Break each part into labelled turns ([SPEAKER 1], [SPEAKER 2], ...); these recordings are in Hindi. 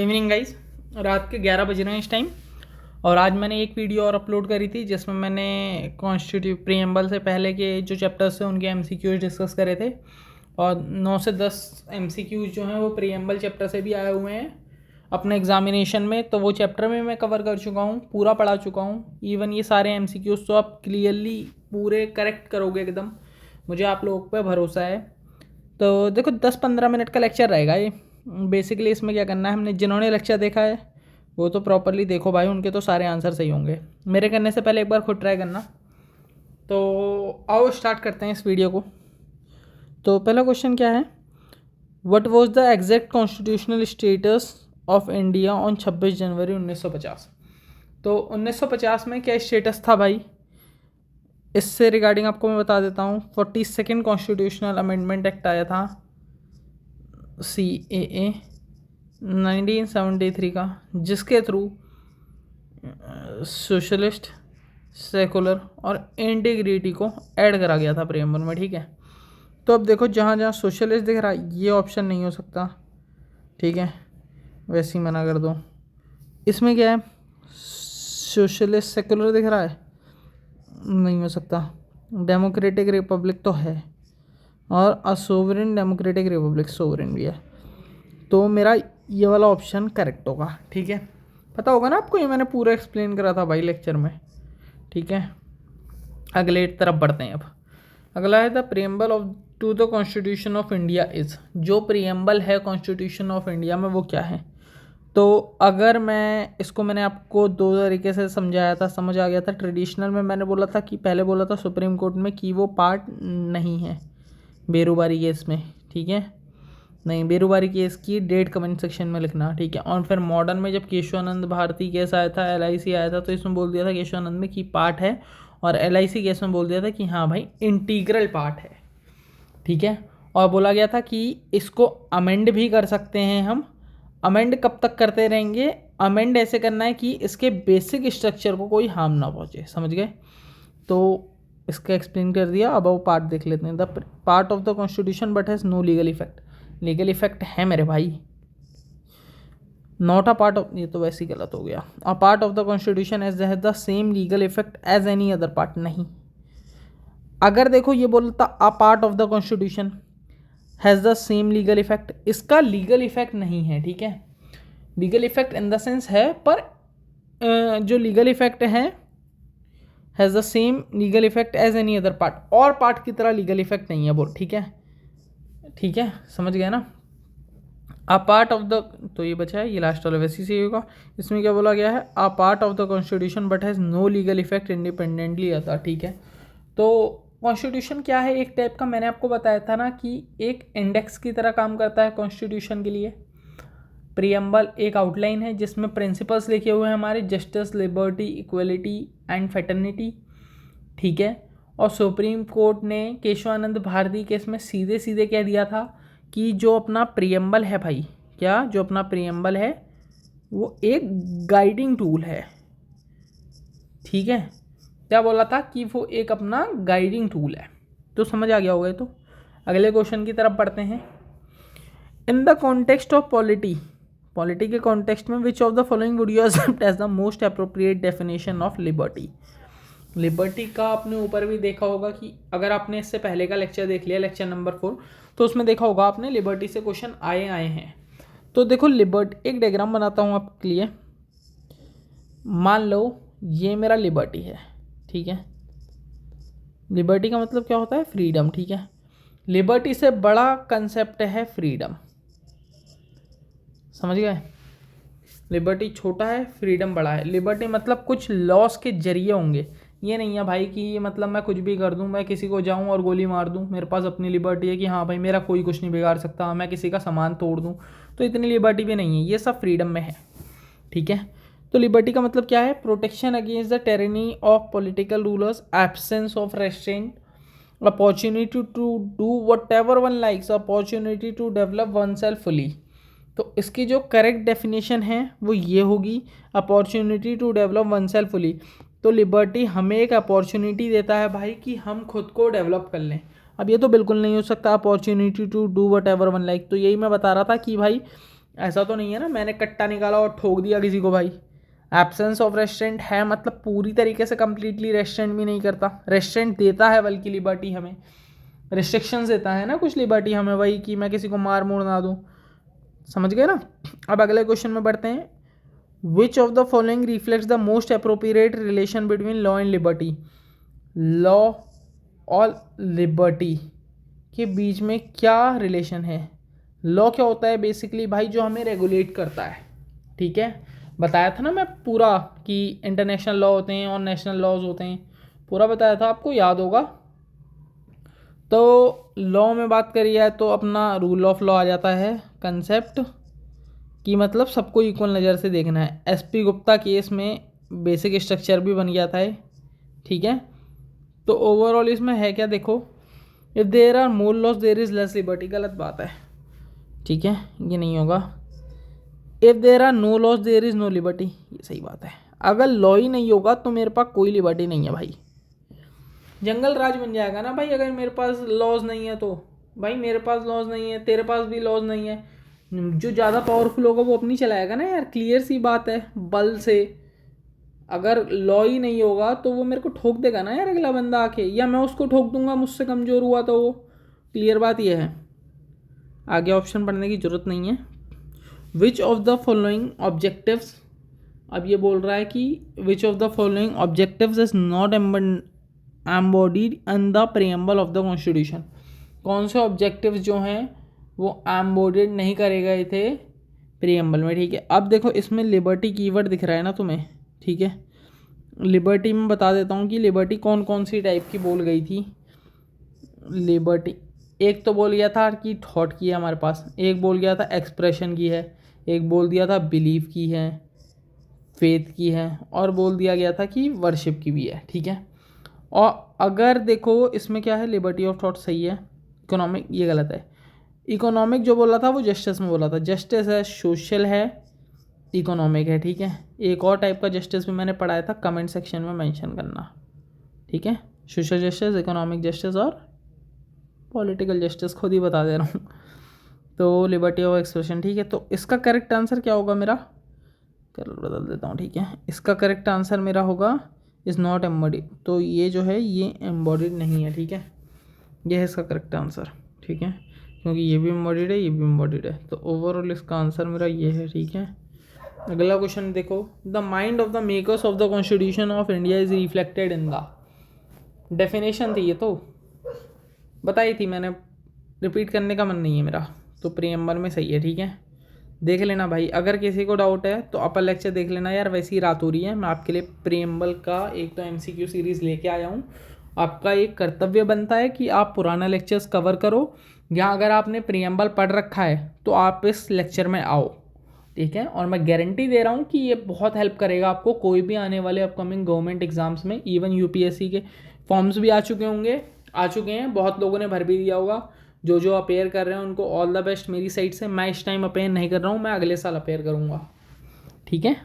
[SPEAKER 1] इवनिंग गाइस, रात के 11 बज रहे हैं इस टाइम। और आज मैंने एक वीडियो और अपलोड करी थी जिसमें मैंने कॉन्स्टिट्यूट प्रीएम्बल से पहले के जो चैप्टर्स थे उनके एमसीक्यूज डिस्कस करे थे। और 9 से 10 एमसीक्यूज जो हैं वो प्रीएम्बल चैप्टर से भी आए हुए हैं अपने एग्जामिनेशन में। तो वो चैप्टर में मैं कवर कर चुका हूँ, पूरा पढ़ा चुका हूँ। इवन ये सारे एमसीक्यूज तो आप क्लियरली पूरे करेक्ट करोगे एकदम, मुझे आप लोगों पर भरोसा है। तो देखो 10-15 मिनट का लेक्चर रहेगा ये। बेसिकली इसमें क्या करना है, हमने जिन्होंने लेक्चर देखा है वो तो प्रॉपरली देखो भाई, उनके तो सारे आंसर सही होंगे। मेरे करने से पहले एक बार खुद ट्राई करना। तो आओ स्टार्ट करते हैं इस वीडियो को। तो पहला क्वेश्चन क्या है, what was the exact constitutional status of India on 26 जनवरी 1950। तो 1950 में क्या स्टेटस था भाई, इससे रिगार्डिंग आपको मैं बता देता हूँ। 42nd कॉन्स्टिट्यूशनल अमेंडमेंट एक्ट आया था, CAA 1973 का, जिसके थ्रू सोशलिस्ट, सेकुलर और इंटीग्रिटी को ऐड करा गया था प्रेम्बल में। ठीक है, तो अब देखो जहाँ जहाँ सोशलिस्ट दिख रहा है ये ऑप्शन नहीं हो सकता, ठीक है, वैसे ही मना कर दो। इसमें क्या है, सोशलिस्ट सेकुलर दिख रहा है, नहीं हो सकता। डेमोक्रेटिक रिपब्लिक तो है, और अ सोवरेन डेमोक्रेटिक रिपब्लिक सोवरेन भी है। तो मेरा ये वाला ऑप्शन करेक्ट होगा। ठीक है, पता होगा ना आपको, ये मैंने पूरा एक्सप्लेन करा था भाई लेक्चर में। ठीक है, अगले तरफ बढ़ते हैं। अब अगला है the preamble of to the constitution of India is. जो प्रीएम्बल है कॉन्स्टिट्यूशन ऑफ इंडिया में वो क्या है। तो अगर मैं इसको, मैंने आपको दो तरीके से समझाया था, समझ आ गया था। ट्रेडिशनल में मैंने बोला था कि पहले बोला था सुप्रीम कोर्ट में कि वो पार्ट नहीं है बेरोबारी केस में। ठीक है, नहीं, बेरोबारी केस की डेट कमेंट सेक्शन में लिखना। ठीक है, और फिर मॉडर्न में जब केशवानंद भारती केस आया था, LIC आया था, तो इसमें बोल दिया था केशवानंद में कि पार्ट है, और LIC केस में बोल दिया था कि हाँ भाई इंटीग्रल पार्ट है। ठीक है, और बोला गया था कि इसको अमेंड भी कर सकते हैं हम। अमेंड कब तक करते रहेंगे, अमेंड ऐसे करना है कि इसके बेसिक स्ट्रक्चर को कोई हार्म ना पहुँचे। समझ गए, तो इसका एक्सप्लेन कर दिया। अब वो पार्ट देख लेते हैं। The part of the constitution but has no legal effect. Legal effect है मेरे भाई, नॉट अ पार्ट ऑफ, ये तो वैसे ही गलत हो गया। A part of the constitution as has the same legal effect as any other part. नहीं, अगर देखो ये बोलता a part of the constitution has the same legal effect, इसका लीगल इफेक्ट नहीं है। ठीक है, legal effect in the sense है, पर जो लीगल इफेक्ट है has the same legal effect as any other part, और पार्ट की तरह लीगल इफेक्ट नहीं है वो। ठीक है, ठीक है, समझ गए ना। अ पार्ट ऑफ द, तो ये बचा है, ये लास्ट वाला वैसे ही होगा। इसमें क्या बोला गया है, a part of the constitution but has no legal effect independently other. ठीक है, तो कॉन्स्टिट्यूशन क्या है, एक टाइप का, मैंने आपको बताया था ना कि एक इंडेक्स की तरह काम करता है कॉन्स्टिट्यूशन के लिए। प्रीएम्बल एक आउटलाइन है जिसमें प्रिंसिपल्स लिखे हुए हैं हमारे, justice, liberty, equality and fraternity. ठीक है, और सुप्रीम कोर्ट ने केशवानंद भारती केस में सीधे सीधे कह दिया था कि जो अपना प्रीएम्बल है भाई, क्या जो अपना प्रीएम्बल है वो एक गाइडिंग टूल है। ठीक है, क्या बोला था कि वो एक अपना गाइडिंग टूल है। तो समझ आ गया होगा। तो अगले क्वेश्चन की तरफ बढ़ते हैं। In the context of polity, polity के कॉन्टेक्स्ट में which of the following would you accept as the most appropriate definition of liberty. Liberty का आपने ऊपर भी देखा होगा कि अगर आपने इससे पहले का लेक्चर देख लिया, लेक्चर नंबर 4, तो उसमें देखा होगा आपने लिबर्टी से क्वेश्चन आए हैं। तो देखो लिबर्टी, एक डायग्राम बनाता हूँ आपके लिए। मान लो ये मेरा लिबर्टी है। ठीक है, लिबर्टी का मतलब क्या होता है, फ्रीडम। ठीक है, लिबर्टी से बड़ा कंसेप्ट है फ्रीडम। समझ गए, लिबर्टी छोटा है, फ्रीडम बड़ा है। लिबर्टी मतलब कुछ लॉस के जरिए होंगे, ये नहीं है भाई कि ये मतलब मैं कुछ भी कर दूं, मैं किसी को जाऊं और गोली मार दूं, मेरे पास अपनी लिबर्टी है कि हाँ भाई मेरा कोई कुछ नहीं बिगाड़ सकता, मैं किसी का सामान तोड़ दूं, तो इतनी लिबर्टी भी नहीं है। ये सब फ्रीडम में है। ठीक है, तो लिबर्टी का मतलब क्या है, protection against the tyranny of political rulers, absence of restraint, opportunity to do whatever one likes, opportunity to develop oneself fully. तो इसकी जो करेक्ट डेफिनेशन है वो ये होगी, opportunity to develop oneself fully. तो लिबर्टी हमें एक अपॉर्चुनिटी देता है भाई कि हम खुद को डेवलप कर लें। अब ये तो बिल्कुल नहीं हो सकता opportunity to do whatever one like. तो यही मैं बता रहा था कि भाई ऐसा तो नहीं है ना मैंने कट्टा निकाला और ठोक दिया किसी को भाई। एब्सेंस ऑफ रेस्ट्रेंट है मतलब पूरी तरीके से कंप्लीटली रेस्ट्रेंट भी नहीं करता, रेस्ट्रेंट देता है बल्कि लिबर्टी हमें, रिस्ट्रिक्शंस देता है ना कुछ लिबर्टी हमें, वही कि मैं किसी को मार मूर ना दूँ। समझ गए ना। अब अगले क्वेश्चन में बढ़ते हैं। विच of the following reflects the most appropriate relation between law and liberty. Law और लिबर्टी के बीच में क्या रिलेशन है। लॉ क्या होता है बेसिकली भाई, जो हमें रेगुलेट करता है, ठीक है। बताया था ना मैं पूरा कि इंटरनेशनल लॉ होते हैं और नेशनल लॉज होते हैं, पूरा बताया था, आपको याद होगा। तो लॉ में बात करी जाए तो अपना रूल ऑफ लॉ आ जाता है, कंसेप्ट कि मतलब सबको इक्वल नज़र से देखना है। एसपी गुप्ता केस में बेसिक स्ट्रक्चर भी बन गया था ये, ठीक है। तो ओवरऑल इसमें है क्या, देखो, if there are more laws there is less liberty, गलत बात है, ठीक है, ये नहीं होगा। If there are no laws there is no liberty, ये सही बात है। अगर लॉ ही नहीं होगा तो मेरे पास कोई लिबर्टी नहीं है भाई, जंगल राज बन जाएगा ना भाई। अगर मेरे पास लॉज नहीं है तो भाई, मेरे पास लॉज नहीं है, तेरे पास भी लॉज नहीं है, जो ज़्यादा पावरफुल होगा वो अपनी चलाएगा ना यार, क्लियर सी बात है, बल से। अगर लॉ ही नहीं होगा तो वो मेरे को ठोक देगा ना यार अगला बंदा आके, या मैं उसको ठोक दूंगा, मुझसे कमज़ोर हुआ तो वो, क्लियर बात ये है। आगे ऑप्शन पढ़ने की ज़रूरत नहीं है। विच ऑफ द फॉलोइंग ऑब्जेक्टिव्स, अब ये बोल रहा है कि विच of the following objectives is not embodied in the preamble of the constitution. कौन से ऑब्जेक्टिव्स जो हैं वो एम्बॉडीड नहीं करे गए थे प्रीएम्बल में, ठीक है। अब देखो इसमें लिबर्टी कीवर्ड दिख रहा है ना तुम्हें, ठीक है। लिबर्टी में बता देता हूँ कि लिबर्टी कौन कौन सी टाइप की बोल गई थी। लिबर्टी एक तो बोल गया था कि थॉट की है हमारे पास, एक बोल गया था एक्सप्रेशन की है, एक बोल दिया था बिलीफ की है, फेथ की है, और बोल दिया गया था कि वर्शिप की भी है, ठीक है। और अगर देखो इसमें क्या है, लिबर्टी ऑफ थॉट सही है, इकोनॉमिक ये गलत है। इकोनॉमिक जो बोला था वो जस्टिस में बोला था, जस्टिस है, सोशल है, इकोनॉमिक है, ठीक है। एक और टाइप का जस्टिस भी मैंने पढ़ाया था, कमेंट सेक्शन में मेंशन करना, ठीक है। सोशल जस्टिस, इकोनॉमिक जस्टिस और पॉलिटिकल जस्टिस, खुद ही बता दे रहा हूँ। तो लिबर्टी ऑफ एक्सप्रेशन, ठीक है। तो इसका करेक्ट आंसर क्या होगा मेरा, कलर बदल देता हूँ, ठीक है। इसका करेक्ट आंसर मेरा होगा इज़ नॉट एम्बॉडीड, तो ये जो है ये एम्बॉडीड नहीं है, ठीक है। ये है इसका करेक्ट आंसर, ठीक है, क्योंकि ये भी एम्बॉडीड है, ये भी एम्बॉडीड है। तो ओवरऑल इसका आंसर मेरा ये है, ठीक है। अगला क्वेश्चन देखो, the mind of the makers of the constitution of India is reflected in the, definition थी ये तो बताई थी मैंने, रिपीट करने का मन नहीं है मेरा, तो प्रीएम्बल में सही है, ठीक है। देख लेना भाई, अगर किसी को डाउट है तो अपर लेक्चर देख लेना यार, वैसी रात हो रही है, मैं आपके लिए प्रीएम्बल का एक तो एमसीक्यू सीरीज़ लेके आया हूँ। आपका एक कर्तव्य बनता है कि आप पुराना लेक्चर्स कवर करो, या अगर आपने प्रीएम्बल पढ़ रखा है तो आप इस लेक्चर में आओ, ठीक है। और मैं गारंटी दे रहा हूँ कि ये बहुत हेल्प करेगा आपको कोई भी आने वाले अपकमिंग गवर्नमेंट एग्जाम्स में। इवन यूपीएससी के फॉर्म्स भी आ चुके होंगे, आ चुके हैं, बहुत लोगों ने भर भी दिया होगा। जो जो अपेयर कर रहे हैं उनको ऑल द बेस्ट मेरी साइड से। मैं इस टाइम अपेयर नहीं कर रहा हूँ, मैं अगले साल अपेयर करूँगा, ठीक है।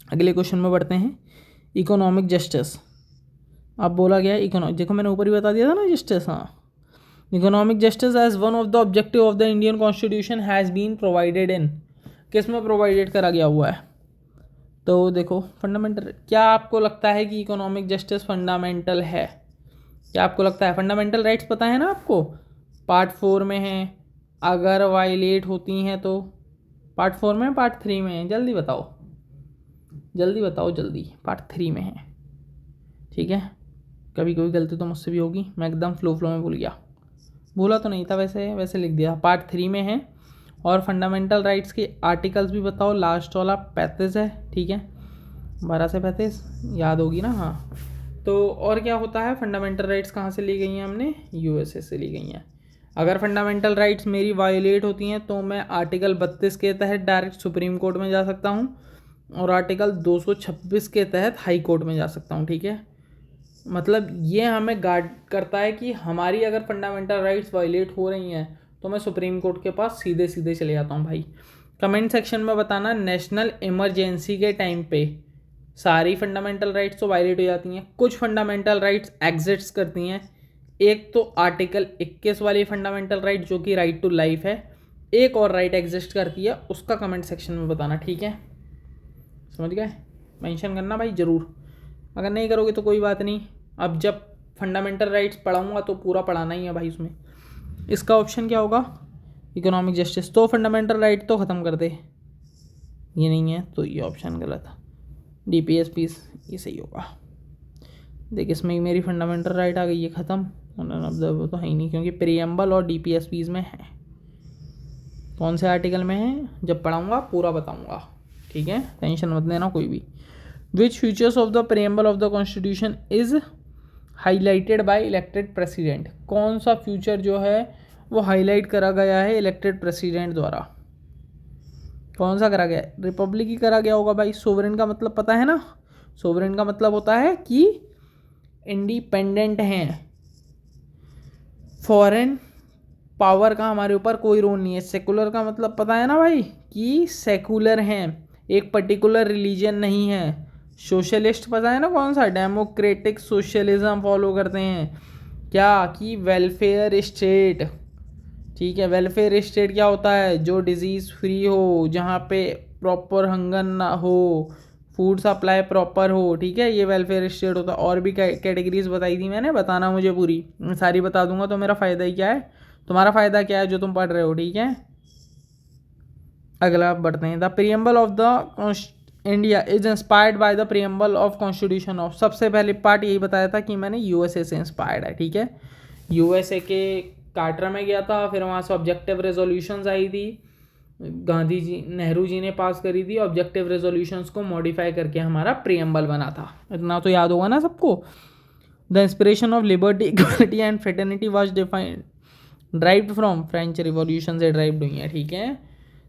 [SPEAKER 1] अगले क्वेश्चन में बढ़ते हैं। इकोनॉमिक जस्टिस, अब बोला गया इकोनॉमिक, देखो मैंने ऊपर ही बता दिया था ना जस्टिस, हाँ। Economic justice as one of the objective of the Indian constitution has been provided in, किस में प्रोवाइडेड करा गया हुआ है, तो देखो फंडामेंटल। क्या आपको लगता है कि इकोनॉमिक जस्टिस फंडामेंटल है, क्या आपको लगता है? फंडामेंटल राइट्स पता है ना आपको, पार्ट 4 में है, अगर वायलेट होती हैं तो पार्ट 4 में, पार्ट 3 में है, जल्दी बताओ, जल्दी बताओ, जल्दी, पार्ट 3 में है, ठीक है। कभी कभी गलती तो मुझसे भी होगी, मैं एकदम फ्लो में भूल गया, भूला तो नहीं था, वैसे लिख दिया, पार्ट 3 में है। और फंडामेंटल राइट्स के आर्टिकल्स भी बताओ, लास्ट वाला 35 है, ठीक है, 12 से 35 याद होगी ना, हाँ। तो और क्या होता है, फंडामेंटल राइट्स कहाँ से ली गई हैं हमने, यूएसए से ली गई हैं। अगर फंडामेंटल राइट्स मेरी वायोलेट होती हैं तो मैं आर्टिकल 32 के तहत डायरेक्ट सुप्रीम कोर्ट में जा सकता हूँ, और आर्टिकल 226 के तहत हाई कोर्ट में जा सकता हूँ, ठीक है। मतलब ये हमें गार्ड करता है कि हमारी अगर फंडामेंटल राइट्स वायलेट हो रही हैं तो मैं सुप्रीम कोर्ट के पास सीधे सीधे चले जाता हूँ भाई। कमेंट सेक्शन में बताना, नेशनल इमरजेंसी के टाइम पे सारी फंडामेंटल राइट्स तो वायलेट हो जाती हैं, कुछ फंडामेंटल राइट्स एग्जिस्ट करती हैं। एक तो आर्टिकल 21 वाली फंडामेंटल राइट जो कि राइट टू लाइफ है, एक और राइट एग्जिस्ट करती है उसका कमेंट सेक्शन में बताना, ठीक है? समझ गए? मेंशन करना भाई ज़रूर, अगर नहीं करोगे तो कोई बात नहीं। अब जब फंडामेंटल राइट्स पढ़ाऊँगा तो पूरा पढ़ाना ही है भाई उसमें। इसका ऑप्शन क्या होगा? Economic justice. तो फंडामेंटल राइट तो ख़त्म कर दे, ये नहीं है तो ये ऑप्शन गलत है। DPS पीस ये सही होगा। देख इसमें मेरी फंडामेंटल राइट आ गई है ख़त्म, वो तो है ही नहीं क्योंकि प्रीएम्बल और DPS पीस में है। कौन से आर्टिकल में है जब पढ़ाऊँगा पूरा बताऊँगा, ठीक है? टेंशन मत लेना कोई भी। Which features of the preamble of the constitution is highlighted by elected president? कौन सा फ्यूचर जो है वो हाईलाइट करा गया है इलेक्टेड प्रेसिडेंट द्वारा? कौन सा करा गया? रिपब्लिक ही करा गया होगा भाई। सोवरेन का मतलब पता है ना? सोवरेन का मतलब होता है कि इंडिपेंडेंट हैं, फॉरेन पावर का हमारे ऊपर कोई रोल नहीं है। सेकुलर का मतलब पता है ना भाई कि सेकुलर हैं, एक पर्टिकुलर रिलीजन नहीं है। सोशलिस्ट पता है ना कौन सा? डेमोक्रेटिक सोशलिज्म फॉलो करते हैं, क्या कि वेलफेयर स्टेट, ठीक है? वेलफेयर स्टेट क्या होता है? जो डिजीज़ फ्री हो, जहाँ पे प्रॉपर हंगर ना हो, फूड सप्लाई प्रॉपर हो, ठीक है? ये वेलफेयर स्टेट होता है। और भी कैटेगरीज बताई थी मैंने, बताना मुझे पूरी, सारी बता दूंगा तो मेरा फ़ायदा ही क्या है, तुम्हारा फ़ायदा क्या है जो तुम पढ़ रहे हो, ठीक है? अगला बढ़ते हैं। The preamble of the India is inspired by the preamble of constitution of. सबसे पहले पार्ट यही बताया था कि मैंने USA से इंस्पायर्ड है, ठीक है? USA के कार्टर में गया था, फिर वहाँ से ऑब्जेक्टिव रेजोल्यूशंस आई थी, गांधी जी नेहरू जी ने पास करी थी। ऑब्जेक्टिव रेजोल्यूशंस को मॉडिफाई करके हमारा प्रीएम्बल बना था, इतना तो याद होगा ना सबको। The inspiration of liberty equality and fraternity was defined derived from French revolution से ड्राइव्ड हुई है, ठीक है?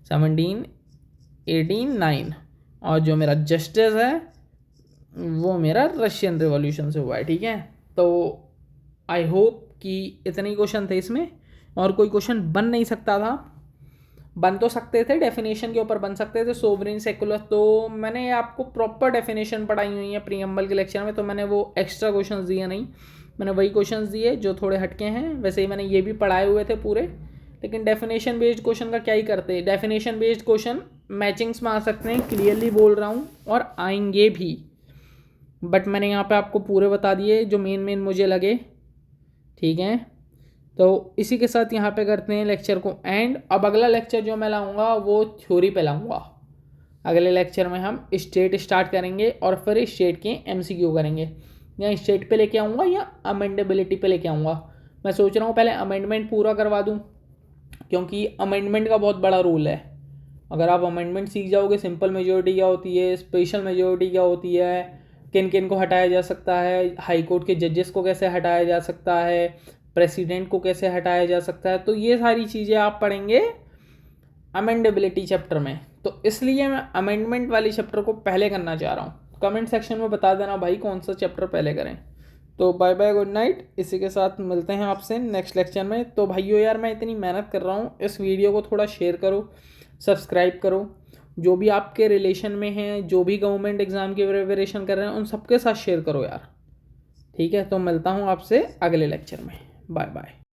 [SPEAKER 1] 1789। और जो मेरा जस्टिस है वो मेरा रशियन रिवॉल्यूशन से हुआ है, ठीक है? तो आई होप कि इतने ही क्वेश्चन थे इसमें, और कोई क्वेश्चन बन नहीं सकता था। बन तो सकते थे, डेफिनेशन के ऊपर बन सकते थे, सोवरेन सेकुलर। तो मैंने आपको प्रॉपर डेफिनेशन पढ़ाई हुई है प्रीएम्बल के लेक्चर में, तो मैंने वो एक्स्ट्रा क्वेश्चंस दिए नहीं, मैंने वही क्वेश्चंस दिए जो थोड़े हटके हैं। वैसे ही मैंने ये भी पढ़ाए हुए थे पूरे, लेकिन डेफिनेशन बेस्ड क्वेश्चन का क्या ही करते। डेफिनेशन बेस्ड क्वेश्चन मैचिंग्स में आ सकते हैं, क्लियरली बोल रहा हूँ, और आएंगे भी, बट मैंने यहाँ पे आपको पूरे बता दिए जो मेन मुझे लगे, ठीक है? तो इसी के साथ यहाँ पे करते हैं लेक्चर को एंड। अब अगला लेक्चर जो मैं लाऊंगा वो थ्योरी पे लाऊंगा। अगले लेक्चर में हम स्टेट स्टार्ट करेंगे और फिर स्टेट के MCQ करेंगे। या स्टेट पे लेके आऊँगा या अमेंडेबिलिटी पे लेके आऊँगा। मैं सोच रहा हूँ पहले अमेंडमेंट पूरा करवा दूँ, क्योंकि अमेंडमेंट का बहुत बड़ा रोल है। अगर आप अमेंडमेंट सीख जाओगे, सिंपल मेजोरिटी क्या होती है, स्पेशल मेजोरिटी क्या होती है, किन किन को हटाया जा सकता है, हाई कोर्ट के जजेस को कैसे हटाया जा सकता है, प्रेसिडेंट को कैसे हटाया जा सकता है, तो ये सारी चीज़ें आप पढ़ेंगे अमेंडेबिलिटी चैप्टर में। तो इसलिए मैं अमेंडमेंट वाली चैप्टर को पहले करना चाह रहा हूँ। कमेंट सेक्शन में बता देना भाई कौन सा चैप्टर पहले करें। तो बाय बाय, गुड नाइट। इसी के साथ मिलते हैं आपसे नेक्स्ट लेक्चर में। तो भाइयों यार, मैं इतनी मेहनत कर रहा हूँ, इस वीडियो को थोड़ा शेयर करो, सब्सक्राइब करो। जो भी आपके रिलेशन में हैं, जो भी गवर्नमेंट एग्ज़ाम की प्रिपरेशन कर रहे हैं, उन सबके साथ शेयर करो यार, ठीक है? तो मिलता हूँ आपसे अगले लेक्चर में। Bye bye.